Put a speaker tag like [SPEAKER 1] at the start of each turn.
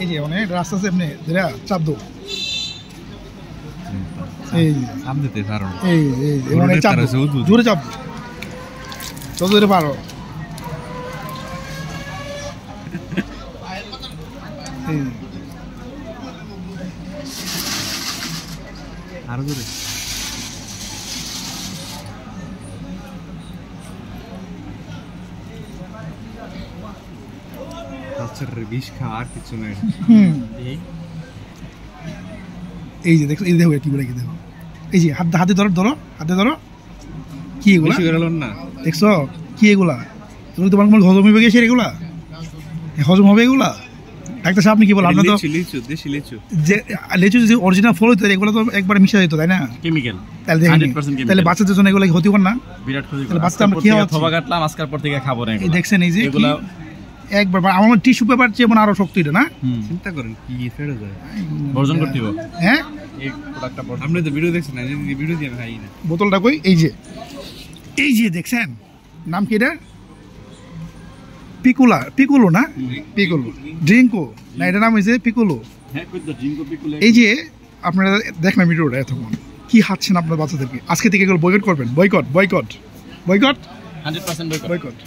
[SPEAKER 1] এই যে মানে রাস্তা আছে এমনি ধরে চাপ দো এই
[SPEAKER 2] চাপ দিতে পারো
[SPEAKER 1] এই মানে চাপ জোরে চাপ যত জোরে পারো
[SPEAKER 2] আরো জোরে বিষ খাওয়া আর কিছু নেই
[SPEAKER 1] এই যে দেখো এই দেখো কি বলে দেখো এই যে হাতে ধরো হাতে ধরো কি এগুলা
[SPEAKER 2] না
[SPEAKER 1] দেখছো কি এগুলা তুমি তোমার কোনো হজম হবে গেছে এগুলা হজম হবে এগুলা ডাক্তার সাহেব আপনি কি বলেন? আপনার তো যে লিচু যে অরিজিনাল ফল হইতো এগুলো তো একবার মিশা যেত তাই না
[SPEAKER 2] কেমিক্যাল,
[SPEAKER 1] তাহলে বাচ্চাদের জন্য এগুলো ক্ষতি কর না,
[SPEAKER 2] বিরাট ক্ষতি।
[SPEAKER 1] তাহলে বাচ্চা আমরা কি
[SPEAKER 2] থবা কাটলাম আজকের পর থেকে খাবো না
[SPEAKER 1] এই দেখছেন এই যে এগুলো একবার আমার টিস্যু পেপার চেয়ে মনে আরো শক্ত এটা না
[SPEAKER 2] চিন্তা করেন কি ফেড়ে যায় বর্জন করতে হবে।
[SPEAKER 1] হ্যাঁ
[SPEAKER 2] এই প্রোডাক্টটা আপনি তো ভিডিও দেখছেন না, যদি ভিডিও দিয়ে খাই না
[SPEAKER 1] বোতলটা কই এই যে দেখছেন নাম কি এটা পিকুলো না পিকুলো ড্রিঙ্কো না এটার নাম হয়েছে পিকুলো। এই যে আপনারা দেখেন ভিডিওটা এতক্ষণ কি হাঁটছেন আপনার বাচ্চাদেরকে, আজকে থেকে এগুলো বয়কট করবেন, বয়কট 100% বয়কট।